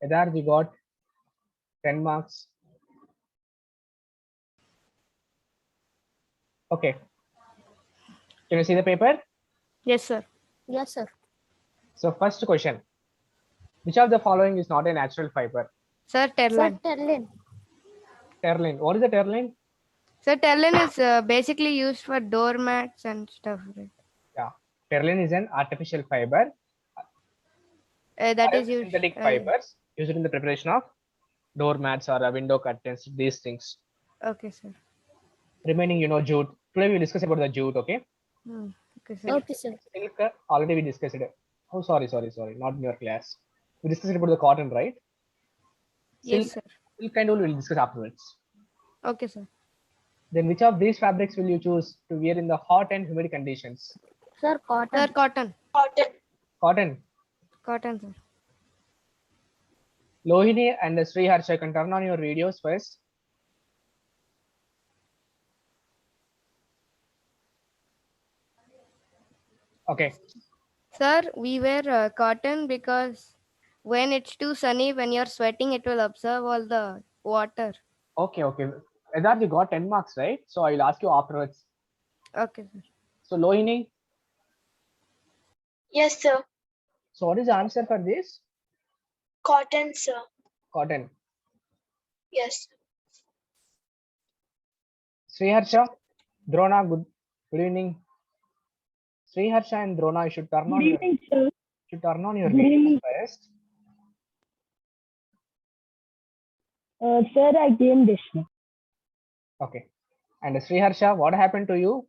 Edarth, you got 10 marks. Okay. Can you see the paper? Yes, sir. Yes, sir. So first question. Which of the following is not a natural fiber? Sir, Sir, Terlin. Terlin. Terlin. What is the terlin? Sir, Terlin is basically used for doormats and stuff. Right? Yeah. Terlin is an artificial fiber. That is used. Synthetic fibers used in the preparation of doormats or window curtains, these things. Okay, sir. Remaining, jute. Today we discuss about the jute, okay? Okay, sir. Okay, sir. Silk, already we discussed it. Oh, sorry, not in your class. We discussed about the cotton, right? Yes, sir. Silk and wool we'll discuss afterwards. Okay, sir. Then which of these fabrics will you choose to wear in the hot and humid conditions? Sir, cotton. Sir, cotton. Cotton. Cotton, sir. Lohini and Sri Harsha, can turn on your videos first. Okay. Sir, we wear cotton because when it's too sunny, when you're sweating, it will absorb all the water. Okay. Edarth, you got 10 marks, right? So I will ask you afterwards. Okay, sir. So Lohini. Yes, sir. So what is the answer for this? Cotton, sir. Cotton. Yes. Sri Harsha, Drona, good evening. Sri Harsha and Drona, you should turn on your videos first. Sir, I came this way. Okay. And Sri Harsha, what happened to you?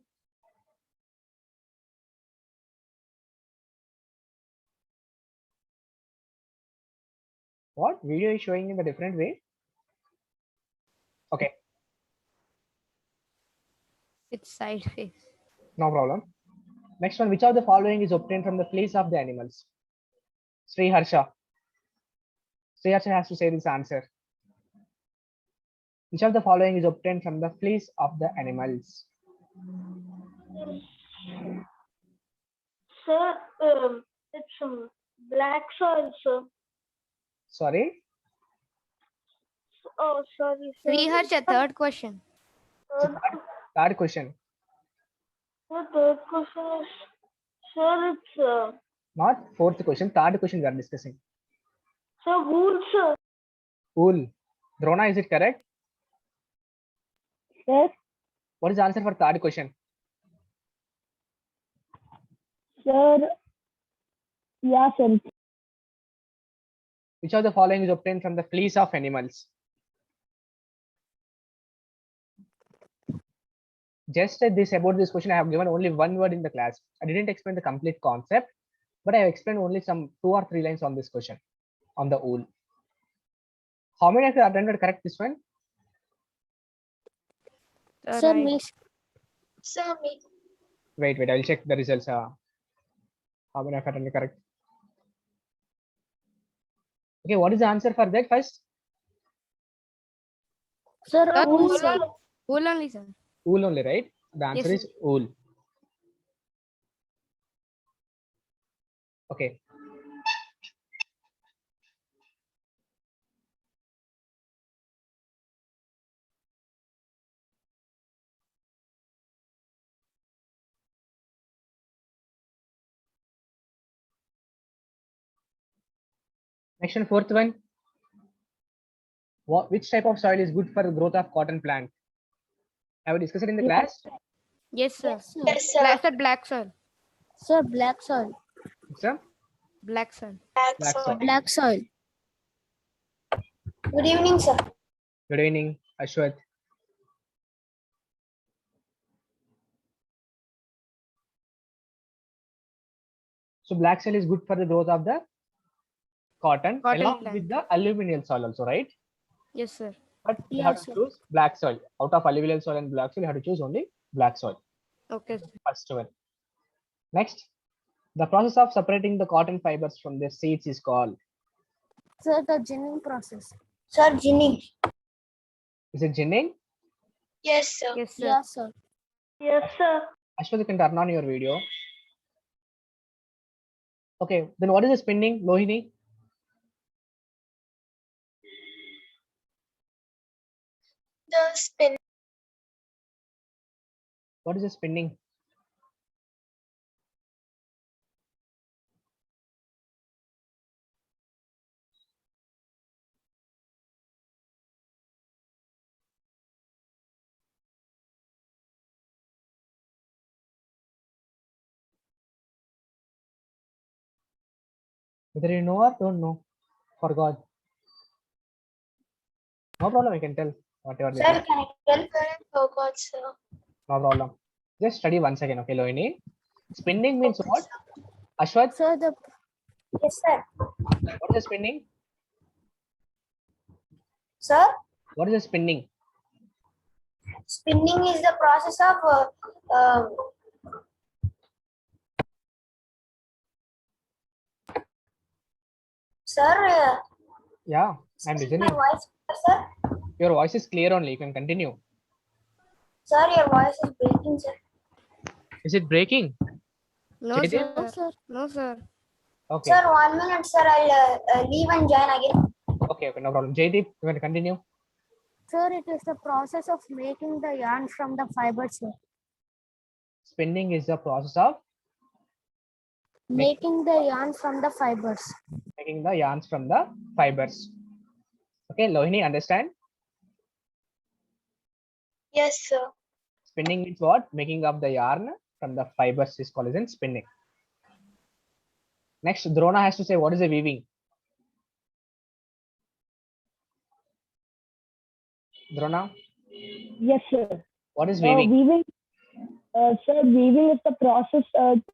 What video is showing in a different way? Okay, It's sideways. no problem. Next one, which of the following is obtained from the fleece of the animals? Sri Harsha. Sri Harsha has to say this answer. Which of the following is obtained from the fleece of the animals? Sir, it's black soil, sir. Sorry? Oh, sorry, sir. Sriharsha, third question. Third question. The third question is, sir, it's Not fourth question, third question we are discussing. sir, wool, sir. Wool. Drona, is it correct? Yes, What is the answer for third question? sir. Yeah, sir. Which of the following is obtained from the fleece of animals? Just this about this question, I have given only one word in the class. I didn't explain the complete concept, but I have explained only some 2 or 3 lines on this question, on the wool. How many of you attended correct this one? Sir, me. Sir, me. Wait, I will check the results. How many of you attended correct? Okay, what is the answer for that first? Sir, Sir, wool, wool, sir. wool only, sir. Wool only, right? The answer Yes, is wool. Okay. Next one, fourth one. Which type of soil is good for the growth of cotton plant? Have we discussed it in the class? Yes, sir. Yes, sir. Yes, sir. Black soil. Sir, black soil. Sir? Black soil. Black soil. Black soil. Good evening, sir. Good evening, Ashwath. So black soil is good for the growth of the cotton along plant. with the alluvial soil also, right? Yes, sir. But you have Yes, to sir. choose black soil. Out of alluvial soil and black soil, you have to choose only black soil. Okay, sir. First one. Next, the process of separating the cotton fibers from their seeds is called. Sir, the ginning process. Sir, Ginny. Is it ginning? Yes, sir. Yes, sir. Yes, sir. Yes, sir. Ashwath, you can turn on your video. Okay, then what is the spinning, Lohini? The spin. What is the spinning? Whether you know or don't know, forgot. No problem, you can tell whatever it Sir, is. can I tell? Forgot, sir. No problem. Just study once again, okay, Lohini? Spinning means Okay, what? sir. Ashwath, Sir, the Yes, sir. what is spinning? Sir, What is the spinning? spinning is the process of sir. Yeah, I'm My listening. voice, sir. Your voice is clear only. You can continue. Sir, your voice is breaking, sir. Is it breaking? No, Jaideep? no, sir. sir. No, sir. Okay. Sir, 1 minute, sir. I'll leave and join again. Okay, no problem. Jaideep, you can continue. Sir, it is the process of making the yarn from the fibers, sir. Spinning is the process of Making the yarn from the fibers. making the yarns from the fibers. Okay, Lohini, understand? Yes, sir. Spinning means what? Making up the yarn from the fibers is called as spinning. Next, Drona has to say what is a weaving. Drona, Yes, sir. what is weaving? Weaving, sir, weaving is the process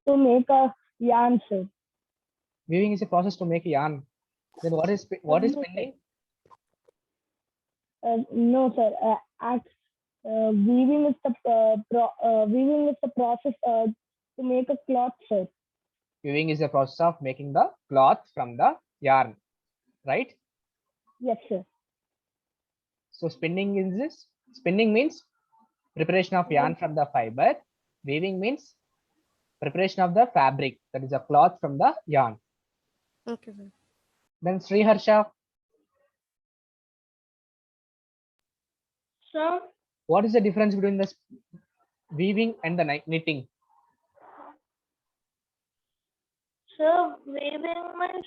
to make a yarn, sir. Weaving is a process to make yarn. Then what is spinning? No, sir. Weaving is the process to make a cloth, sir. Weaving is the process of making the cloth from the yarn, right? Yes, sir. So spinning means preparation of yarn from the fiber. Weaving means preparation of the fabric, that is a cloth from the yarn. Okay, sir. Then Sri Harsha, Sir, what is the difference between the weaving and the knitting? sir, weaving means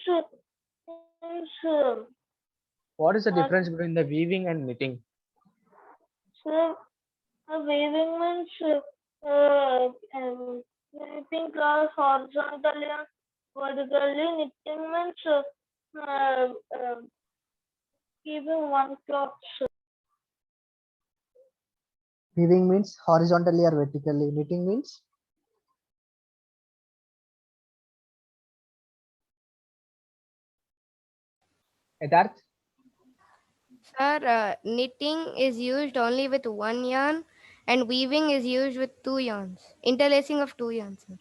What is the difference between the weaving and knitting? sir, weaving means knitting cloth horizontally and vertically. Knitting means keeping one cloth, sir. Weaving means horizontally or vertically. Knitting means Edarth. Sir, knitting is used only with one yarn and weaving is used with two yarns. Interlacing of two yarns, sir.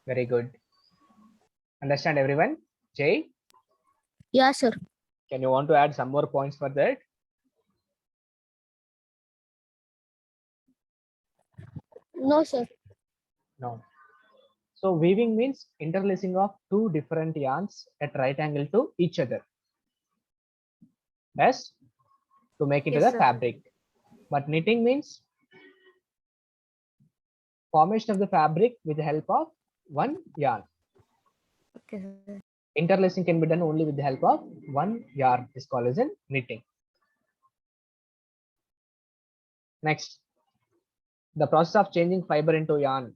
Very good. Understand everyone? Jay, Yeah, sir. can you want to add some more points for that? No, sir. No. So weaving means interlacing of two different yarns at right angle to each other. Yes, to make it Yes, the sir. fabric. But knitting means formation of the fabric with the help of one yarn. Okay, sir. Interlacing can be done only with the help of one yarn. Is called as in knitting. Next, the process of changing fiber into yarn.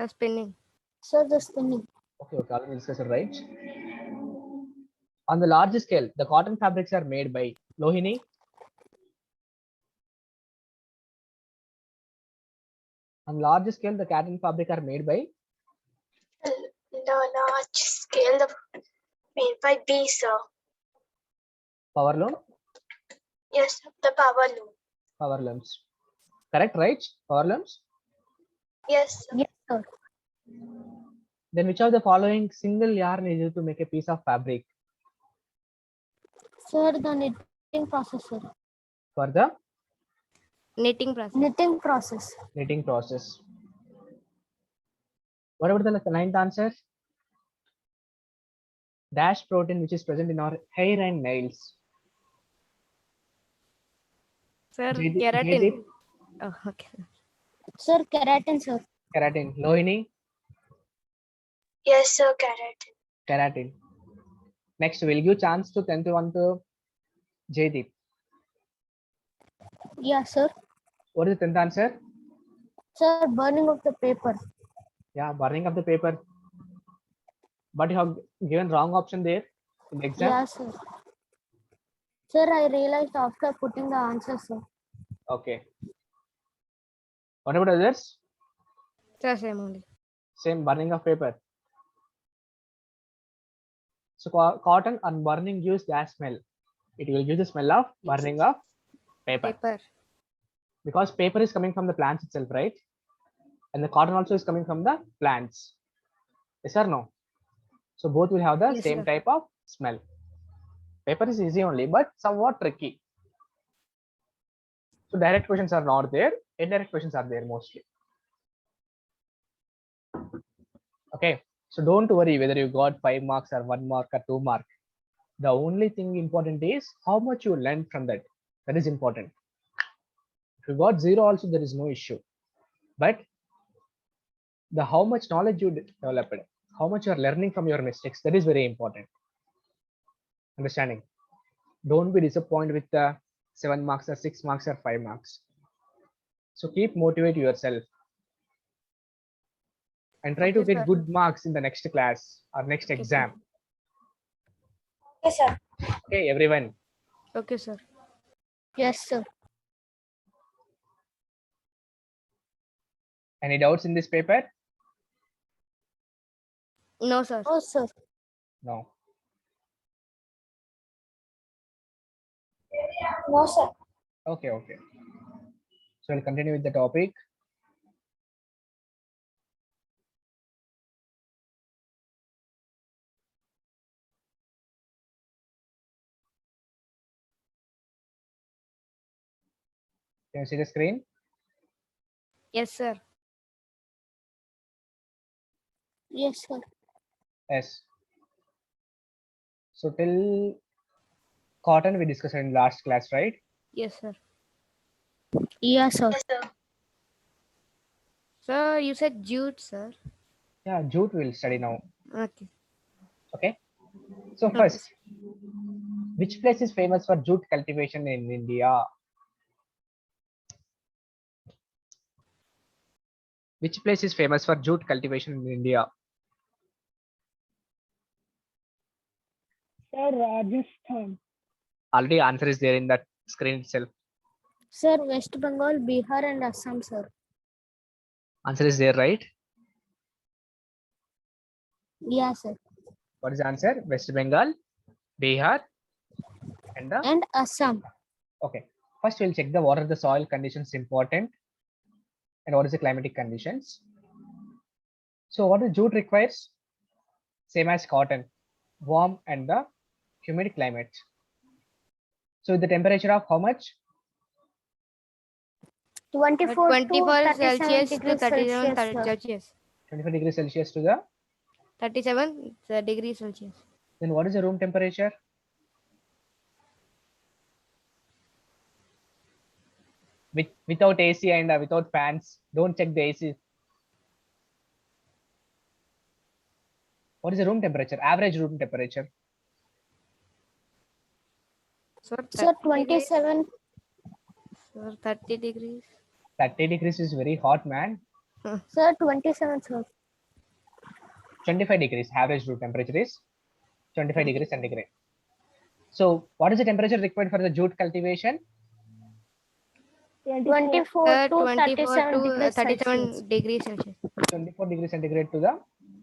Spinning. Sir, the spinning. Okay, already discussed it, right? On the large scale, the cotton fabrics are made by Lohini. On large scale, the cotton fabric are made by The large scale made by B, sir. power loom. Yes, the power loom. Power looms. Correct, right? Power looms. Yes, sir. Yes, sir. Then which of the following single yarn is used to make a piece of fabric? Sir, the knitting process, sir. For the Knitting process. Knitting process. knitting process. What about the ninth answer? Dash protein, which is present in our hair and nails. Sir, Jaydeep- keratin. Jaydeep? Oh, okay. Sir, keratin, sir. Keratin. Lohini? Yes, sir. Keratin. Keratin. Next, we'll give chance to 10th one to Jaydeep. Yeah, sir. What is the 10th answer? Sir, burning of the paper. Yeah, burning of the paper. But you have given wrong option there in the exam. Yeah, sir. Sir, I realized after putting the answer, sir. Okay. What about others? Sir, same only. Same burning of paper. So cotton and burning gives that smell. It will give the smell of burning of paper Paper. because paper is coming from the plants itself, right? And the cotton also is coming from the plants. Yes or no? So both will have the Yes, same sir. type of smell. Paper is easy only, but somewhat tricky. So direct questions are not there. Indirect questions are there mostly. Okay. So don't worry whether you got 5 marks or 1 mark or 2 mark. The only thing important is how much you learned from that. That is important. If you got 0 also, there is no issue. But the how much knowledge you developed, how much you are learning from your mistakes, that is very important. Understanding? Don't be disappointed with the 7 marks or 6 marks or 5 marks. So keep motivate yourself and try to Okay, get sir. good marks in the next class or next Okay, sir. exam. Okay, sir. Okay, everyone. Okay, sir. Yes, sir. Any doubts in this paper? No, sir. No, sir. No. No, sir. Okay, okay. So I'll continue with the topic. Can you see the screen? Yes, sir. Yes, sir. Yes. So till cotton we discussed in last class, right? Yes, sir. Yes, sir. Yes, sir. Sir, you said jute, sir. Yeah, jute we'll study now. Okay. Okay. So Okay, first, sir. which place is famous for jute cultivation in India? Which place is famous for jute cultivation in India? Sir, Rajasthan. Already answer is there in that screen itself. Sir, West Bengal, Bihar, and Assam, sir. Answer is there, right? Yes, sir. What is the answer? West Bengal, Bihar, and the And Assam. okay. First, we'll check the what are the soil conditions important and what is the climatic conditions. So, what the jute requires? Same as cotton, warm and the humid climate. So, with the temperature of how much? 24 to 24 37 Celsius to degrees 37 Celsius, sir. Celsius. 25 degrees Celsius to the. 37 degrees Celsius. Then what is the room temperature? Without AC and without fans. Don't check the AC. What is the room temperature? Average room temperature. Sir, Sir, 30 degrees. 27. Sir, 30 degrees. 30 degrees is very hot, man. Sir, 27, sir. 25 degrees average room temperature is 25 degrees centigrade. So, what is the temperature required for the jute cultivation? 24 Sir, to 24 37 to degrees 37 Celsius. degrees Celsius. 24 degrees centigrade to the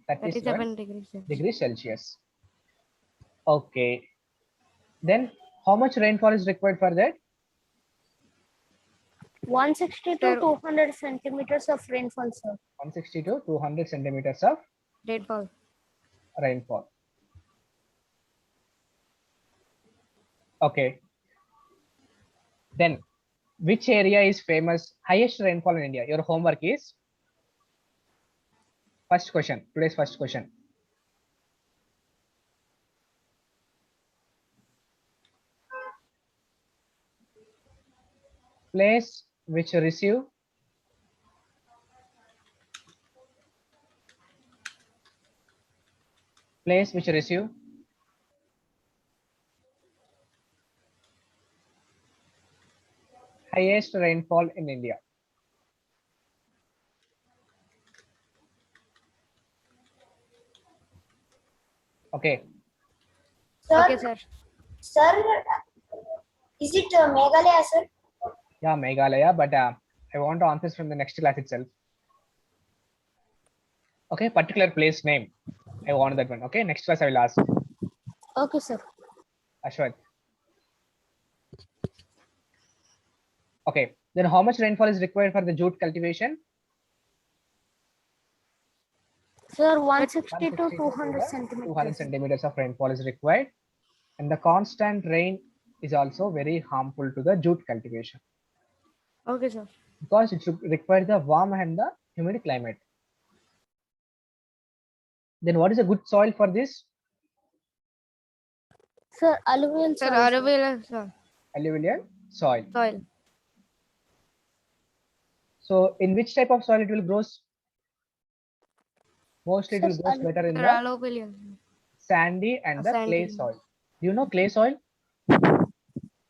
37 37 degrees Celsius. degrees Celsius. Okay. Then, how much rainfall is required for that? 160 Sir. to 200 centimeters of rainfall, sir. 160 to 200 centimeters of Rainfall. rainfall. Okay. Then, which area is famous, highest rainfall in India? Your homework is first question, today's first question. Place which receive highest rainfall in India. Okay. Sir, Okay, sir. sir, is it Meghalaya, sir? Yeah, Meghalaya, but I want to answer from the next class itself. Okay, particular place name. I want that one. Okay, next class I will ask. Okay, sir. Ashwath. Okay, then how much rainfall is required for the jute cultivation? Sir, 160 to 160 200 200 centimeters. centimeters of rainfall is required, and the constant rain is also very harmful to the jute cultivation Okay, sir. because it should require the warm and the humid climate. Then what is a good soil for this? Sir, alluvial Sir, soil. sir. alluvial soil. Alluvial soil. Soil. So in which type of soil it will grow? Mostly it Sir, will grow better in Sir, the alluvial. sandy and the clay Sandy. soil. Do you know clay soil?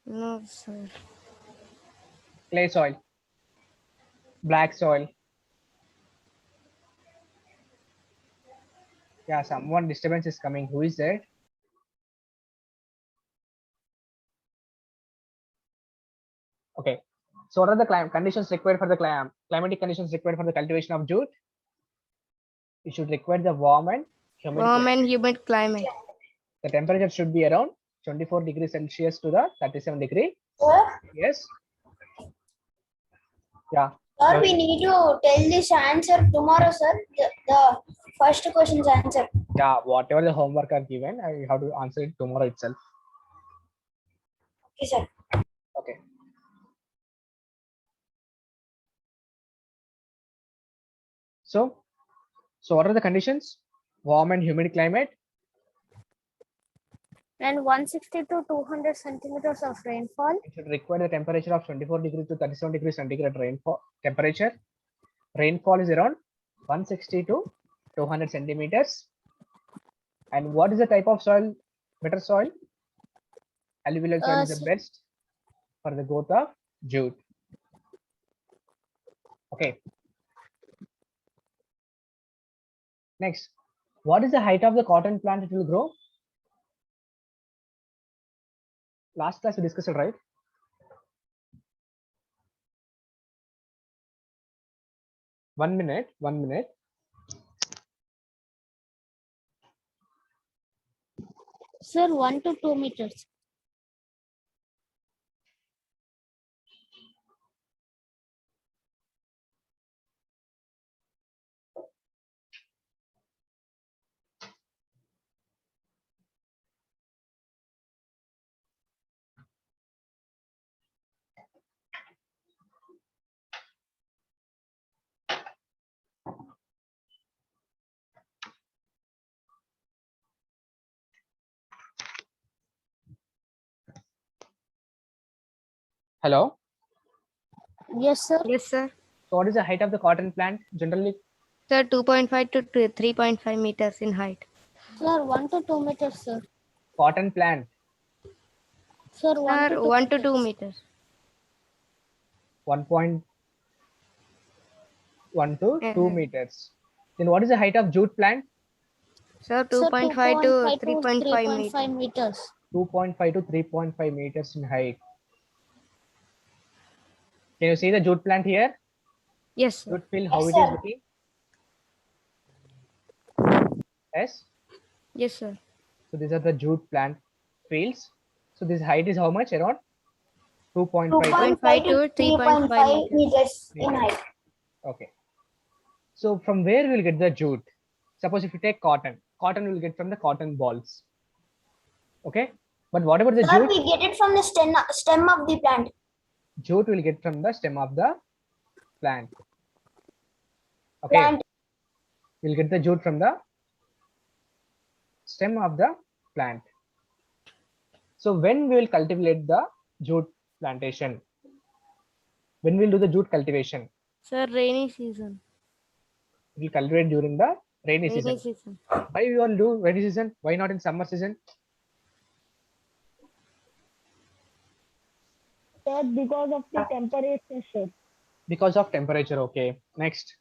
No, sir. Clay soil, black soil. Yeah, someone disturbance is coming. Who is there? Okay. So what are the conditions required for the climatic conditions required for the cultivation of jute? It should require the warm and humid Warm climate. and humid climate. The temperature should be around 24 degrees Celsius to the 37 degree. Sir, Yes. Yeah. sir, we need to tell this answer tomorrow, sir. The first question's answer. Yeah. Whatever the homework are given, I have to answer it tomorrow itself. Okay, sir. Okay. So what are the conditions? Warm and humid climate. And 160 to 200 centimeters of rainfall. It should require the temperature of 24 degrees to 37 degrees centigrade rainfall temperature. Rainfall is around 160 to 200 centimeters. And what is the type of soil? Better soil? Alluvial soil is the Sir. best for the growth of jute. Okay. Next, what is the height of the cotton plant it will grow? Last class we discussed it, right? One minute. Sir, 1 to 2 meters. Hello. Yes, sir. Yes, sir. So what is the height of the cotton plant generally? Sir, 2.5 to 3.5 meters in height. Sir, 1 to 2 meters, sir. Cotton plant. Sir, 1 to Sir, 2 1 to 2 meters. meters. 1.1 to 2 Mhm. meters. Then what is the height of jute plant? Sir, Sir, 2.5 to 2.5 to 3.5 meters. 3.5 meters. 2.5 to 3.5 meters in height. Can you see the jute plant here? Yes, sir. Jute field, how Yes, it is sir. looking? Yes. Yes, sir. So these are the jute plant fields. So this height is how much? Around 2.5. 2.5 to 3.5 meters in height. Okay. So from where we'll get the jute? Suppose if you take cotton will get from the cotton balls. Okay. But what about the Sir, jute? we get it from the stem of the plant. Jute will get from the stem of the plant. Okay. Plant. We'll get the jute from the stem of the plant. So when we will cultivate the jute plantation? When we'll do the jute cultivation? Sir, rainy season. We'll cultivate during the rainy Rainy season. season. Why we all do rainy season? Why not in summer season? Sir, because of the temperature, sir. Because of temperature. Okay. Next,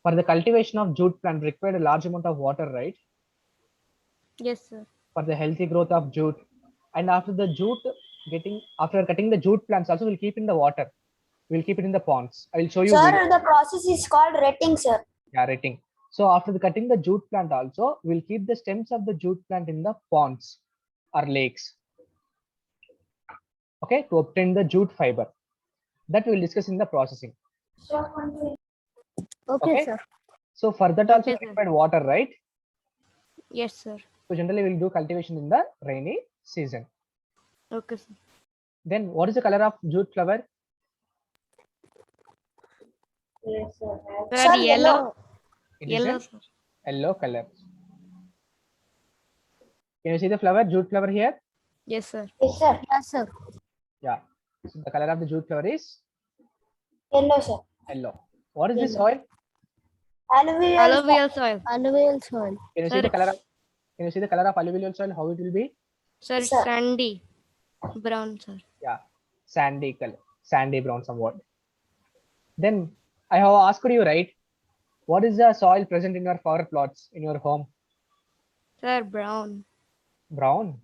for the cultivation of jute plant required a large amount of water, right? Yes, sir. For the healthy growth of jute. And after the jute after cutting the jute plants also, we'll keep in the water. We'll keep it in the ponds. I will show you. Sir, the process is called retting, sir. Yeah, rating. So after the cutting the jute plant also, we'll keep the stems of the jute plant in the ponds or lakes. Okay, to obtain the jute fiber. That we'll discuss in the processing. Okay, sir. So for that also Okay, sir. required water, right? Yes, sir. So generally we'll do cultivation in the rainy season. Okay, sir. Then what is the color of jute flower? Sir, Sir, yellow. It is Yellow, a sir. yellow color. Can you see the flower, jute flower here? Yes, sir. Yes, sir. Yes, sir. Yeah. So the color of the jute flower is Yellow, sir. yellow. What is this Yellow. soil? Alluvial. Alluvial soil. Alluvial soil. Can you Sir, see the color of it's- can you see the color of alluvial soil? How it will be? Sir, it's Sir. sandy. Brown, sir. Yeah, sandy color, sandy brown somewhat. Then I have asked you, right? What is the soil present in your flower plots in your home? Sir, brown. Brown.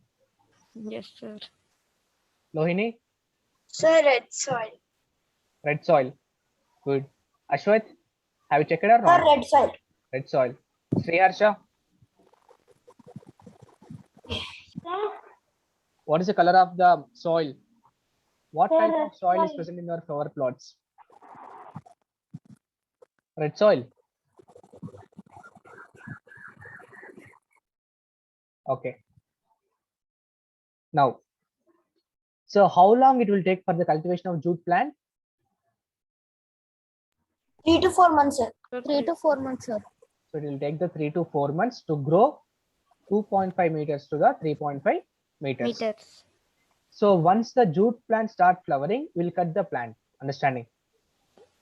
Yes, sir. Lohini, Sir, red soil. red soil. Good. Ashwath, have you checked it or Sir, not? red soil. Red soil. Sriharsha, what is the color of the soil? What Sir, type of red soil is soil. present in your flower plots? Red soil. Okay. Now, so how long it will take for the cultivation of jute plant? 3 to 4 months, sir. 3 to 4 months, sir. So it will take the 3 to 4 months to grow 2.5 meters to the 3.5 meters. Meters. So once the jute plant start flowering, we'll cut the plant. Understanding?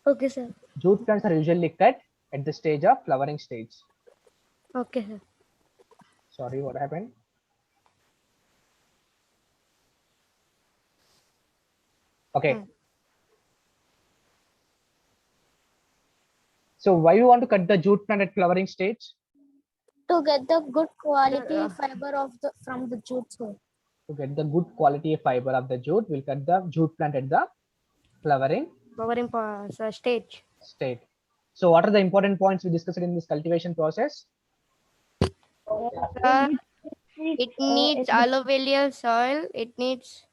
Okay, sir. Jute plants are usually cut at the stage of flowering stage. Okay, sir. Sorry, what happened? Okay. Hmm. So why you want to cut the jute plant at flowering stage? To get the good quality uh, fiber from the jute soil. To get the good quality fiber of the jute, we'll cut the jute plant at the flowering Flowering sir, stage. state. So what are the important points we discussed in this cultivation process? Sir, it needs alluvial soil. It needs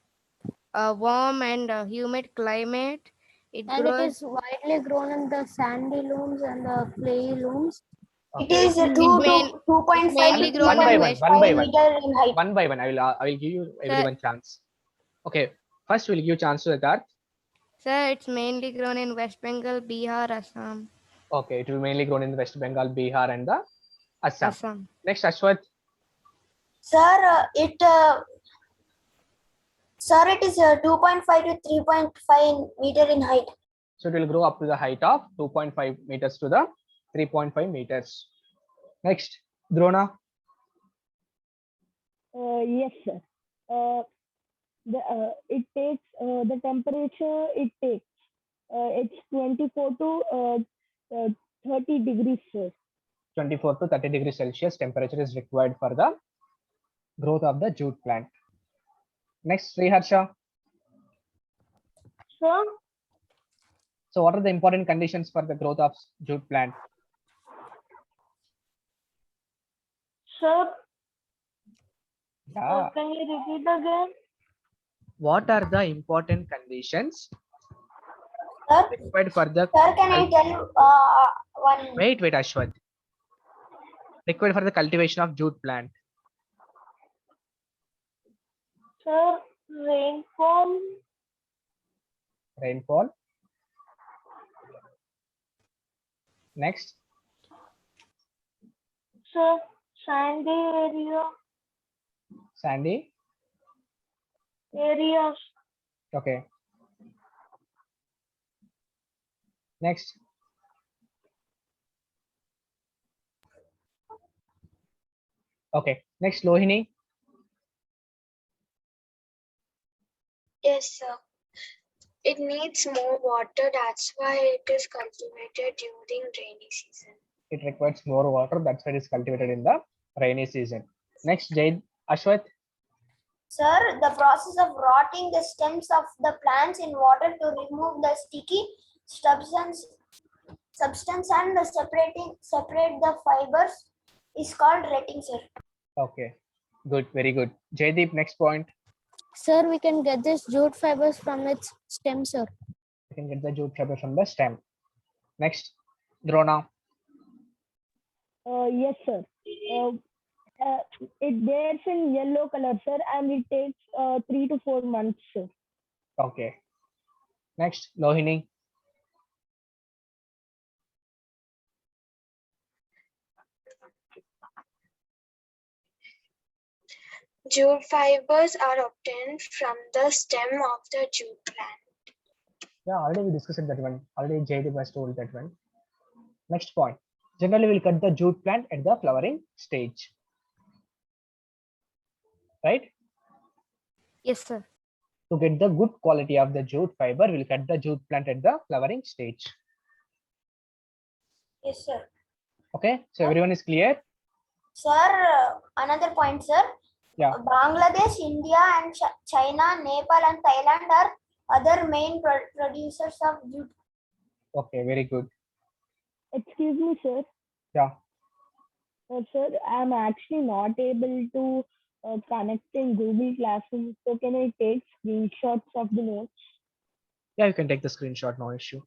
a warm and humid climate. It And it grows. is widely grown in the sandy looms and the clayey looms. It is 2 main- to 2.5 mainly to grown in 3.5 West Bengal. meter in height. One by one, I will give you everyone chance. Okay, first we'll give chance to Siddharth. Sir, it's mainly grown in West Bengal, Bihar, Assam. Okay, it will mainly grown in West Bengal, Bihar, and the Assam. Assam. Next, Ashwath. Sir, it is 2.5 to 3.5 meter in height. So it will grow up to the height of 2.5 meters to the 3.5 meters. Next, Drona. Yes, sir. It takes the temperature. It takes it's 24 to 30 degrees, sir. 24 to 30 degrees Celsius temperature is required for the growth of the jute plant. Next, Sriharsha. Sir, So what are the important conditions for the growth of jute plant? sir, Yeah. can you repeat again? What are the important conditions Sir, required for the sir, can I tell you one? wait, Ashwath. Required for the cultivation of jute plant? Sir, rainfall. Rainfall. Next, Sir, sandy sandy. areas. Okay. Next. Okay. Next, Lohini. Yes, sir. It needs more water. That's why it is cultivated during rainy season. It requires more water. That's why it is cultivated in the rainy season. Next, Jade. Ashwath. Sir, the process of rotting the stems of the plants in water to remove the sticky substance and separate the fibers is called retting, sir. Okay. Good. Very good. Jaydeep, next point. Sir, we can get this jute fibers from its stem, sir. You can get the jute fiber from the stem. Next, Drona. Yes, sir. It bears in yellow color, sir, and it takes 3 to 4 months, sir. Okay. Next, Lohini. Jute fibers are obtained from the stem of the jute plant. Yeah, already we discussed that one. Already Jaydeep has told that one. Next point. Generally, we'll cut the jute plant at the flowering stage. Right? Yes, sir. To get the good quality of the jute fiber, we'll cut the jute plant at the flowering stage. Yes, sir. Okay, so everyone is clear? Sir, another point, sir. Yeah. Bangladesh, India, and China, Nepal, and Thailand are other main producers of jute. Okay, very good. Excuse me, sir. Yeah. Sir, I'm actually not able to connect in Google Classroom. So can I take screenshots of the notes? Yeah, you can take the screenshot, no issue.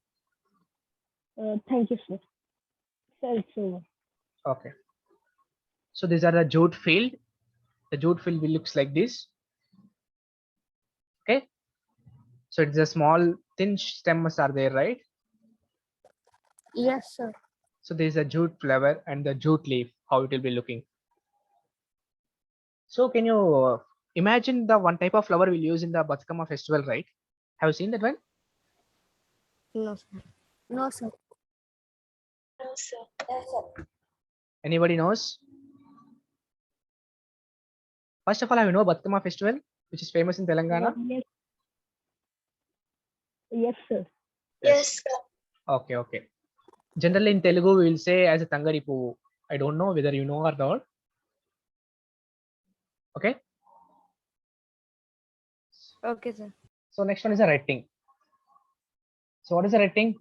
Thank you, sir. Sir, it's over. Okay. So these are the jute field. The jute field will looks like this. Okay. So it's a small thin stems are there, right? Yes, sir. So there is a jute flower and the jute leaf, how it will be looking. So can you imagine the one type of flower we'll use in the Batkama festival, right? Have you seen that one? No, sir. No, sir. No, sir. Yes, sir. Anybody knows? First of all, I know Batkama festival, which is famous in Telangana. Yes. Yes, sir. Yes, sir. Okay, okay. Generally in Telugu, we will say as a Tangari Puvu. I don't know whether you know or not. Okay. Okay, sir. So next one is a retting. So what is a retting?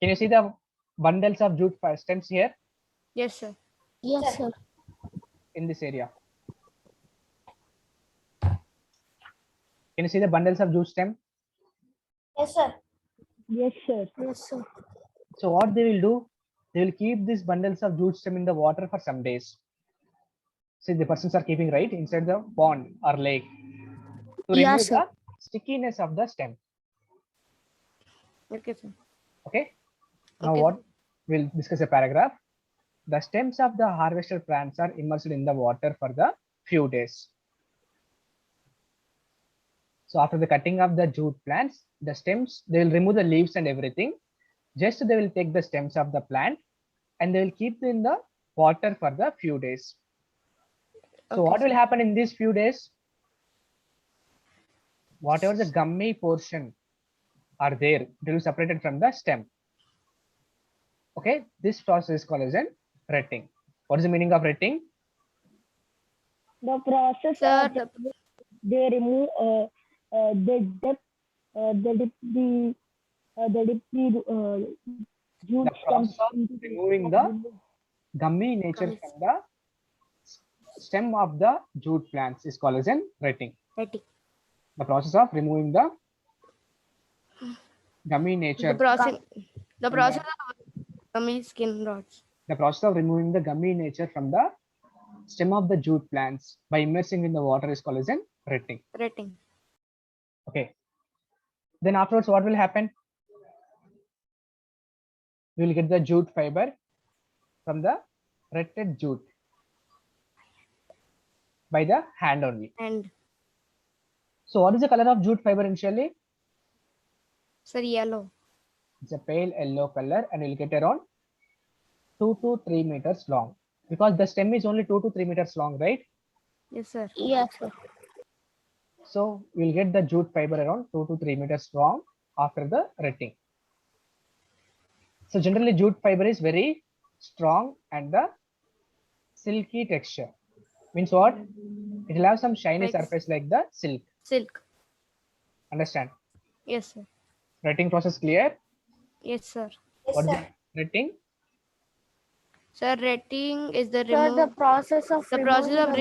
Can you see the bundles of jute stems here Yes, sir. Yes, sir. in this area? Can you see the bundles of jute stem? Yes, sir. Yes, sir. Yes, sir. So what they will do, they will keep these bundles of jute stem in the water for some days. See, the persons are keeping right inside the pond or lake to Yeah, remove sir. the stickiness of the stem. Okay, sir. Okay. Now Okay, what sir. we'll discuss a paragraph. The stems of the harvested plants are immersed in the water for the few days. So after the cutting of the jute plants, the stems, they will remove the leaves and everything. Just they will take the stems of the plant and they will keep in the water for the few days. So Okay, what will sir. happen in these few days? Whatever the gummy portion are there, it will be separated from the stem. Okay, this process is called as an retting. What is the meaning of retting? The process Sir, of they remove the dip the jute The process stems of into removing the gummy nature Gummies. from the stem of the jute plants is called as an retting. retting. The process of removing the gummy nature. The process of gummy skin rods. The process of removing the gummy nature from the stem of the jute plants by immersing in the water is called as an retting. Retting. Okay. Then afterwards, what will happen? We will get the jute fiber from the retted jute by the hand only. And So what is the color of jute fiber initially? Sir, yellow. It's a pale yellow color and you'll get around 2 to 3 meters long because the stem is only 2 to 3 meters long, right? Yes, sir. Yes, sir. So we'll get the jute fiber around 2 to 3 meters long after the retting. So generally jute fiber is very strong and the silky texture. Means what? It will have some shiny Like surface like the silk. silk. Understand? Yes, sir. Retting process clear? Yes, sir. Yes, What is sir. the retting? Sir, retting is the Sir, the process of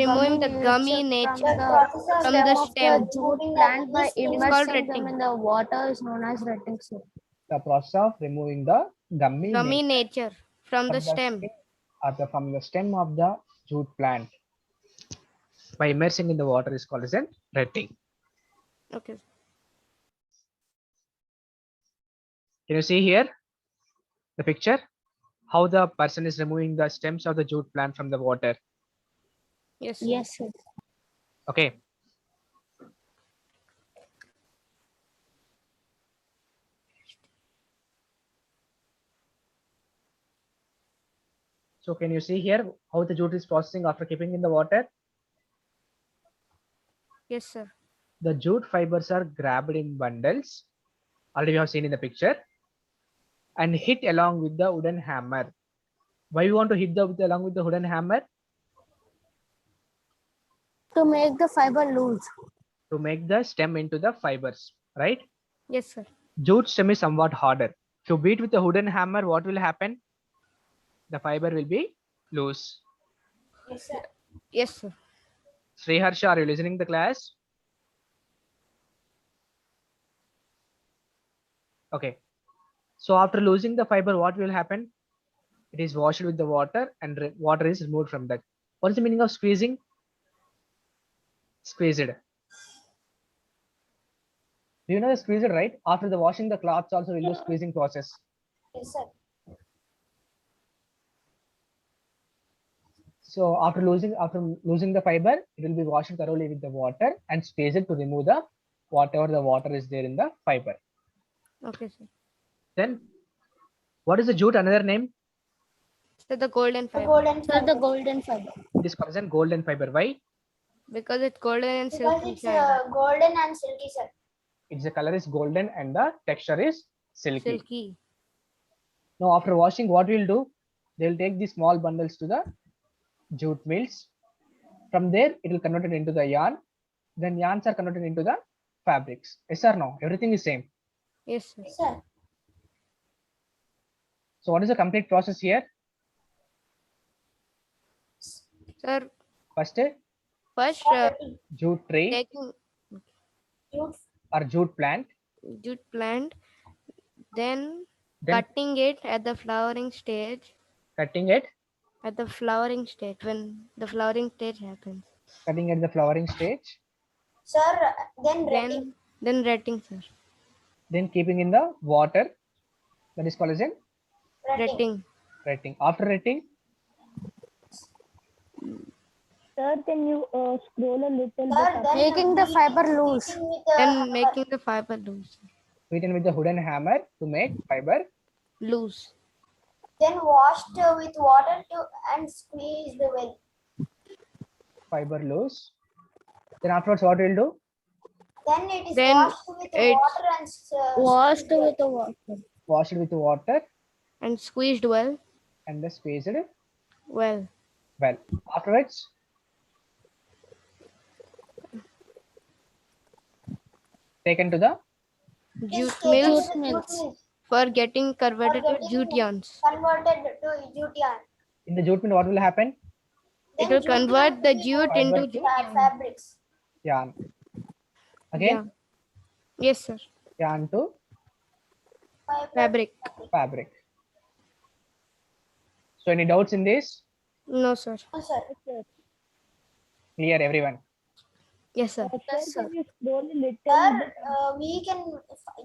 removing the gummy nature from the Process of from the stem of stem. the jute removing the plant by yeast is It's called immersing them retting. in the water is known as retting, sir. The process of removing the gummy Gummy nature nature from the stem. from the stem of the jute plant by immersing in the water is called as a retting. Okay. Can you see here the picture? How the person is removing the stems of the jute plant from the water. Yes, sir. Yes, sir. Okay. So can you see here how the jute is processing after keeping in the water? Yes, sir. The jute fibers are grabbed in bundles. Already we have seen in the picture. And hit along with the wooden hammer. Why you want to hit along with the wooden hammer? To make the fiber loose. To make the stem into the fibers, right? Yes, sir. Jute stem is somewhat harder. If you beat with a wooden hammer, what will happen? The fiber will be loose. Yes, sir. Yes, sir. Sriharsha, are you listening to the class? Okay. So after losing the fiber, what will happen? It is washed with the water and water is removed from that. What is the meaning of squeezing? Squeezed. Do you know the squeezed, right? After the washing the cloths also will use squeezing process. Yes, sir. So after losing the fiber, it will be washed thoroughly with the water and squeezed to remove the whatever the water is there in the fiber. Okay, sir. Then what is the jute another name? So the golden The fiber. golden Sir, the fiber. golden fiber. It is called as golden fiber. Why? Because it's golden and Because silky it's shine. golden and silky, sir. Its the color is golden and the texture is silky. Silky. Now after washing, what we'll do? They'll take the small bundles to the jute mills. From there, it will convert it into the yarn. Then yarns are converted into the fabrics. Yes or no? Everything is same. Yes, sir. Yes, sir. So what is the complete process here? Sir, First, first jute tree taking Jute. or jute plant. jute plant, then Then cutting it at the flowering stage. cutting it. At the flowering stage, when the flowering stage happens. Cutting at the flowering stage. Sir, then retting. Then retting, sir. Then keeping in the water. That is called as in Retting. retting. After retting, Sir, can you scroll a little bit Sir, up? then Making the fiber loose. beating with the Then hammer. making the fiber loose. beaten with the wooden hammer to make fiber Loose. Then washed with water and squeezed well. fiber loose. Then afterwards, what we'll do? Then it is Then washed with it's water and Washed with the water. Wash it with water And squeezed well. and then squeeze it Well. well. Afterwards, taken to the Jute taken mills to the mills. jute mills. for getting converted to getting jute yarns. Converted to jute yarn. in the jute mill. What will happen? It Then will jute convert yarn the will be jute Fiber into to jute yarn. fabrics. Yarn. Again, Yeah. Yes, sir. yarn to Fabric. fabric. So any doubts in this? No, sir. No, sir. Clear, everyone? Yes, sir. Yes, Sir, sir. can you scroll a little Sir, bit? we can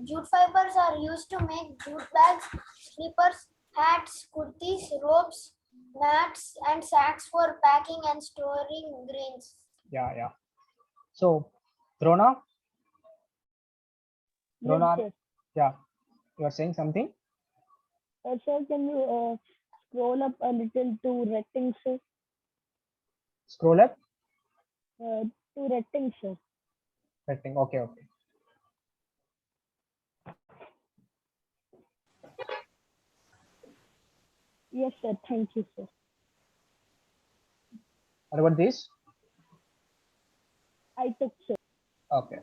jute fibers are used to make jute bags, slippers, hats, kurtis, ropes, mats, and sacks for packing and storing grains. Yeah. So, Drona, Yes, Drona, sir. yeah. You are saying something? Sir, can you scroll up a little to rectangle, sir? Scroll up. To rectangle, sir. Setting. Okay, okay. Yes, sir. Thank you, sir. What about this? I took, sir. Okay.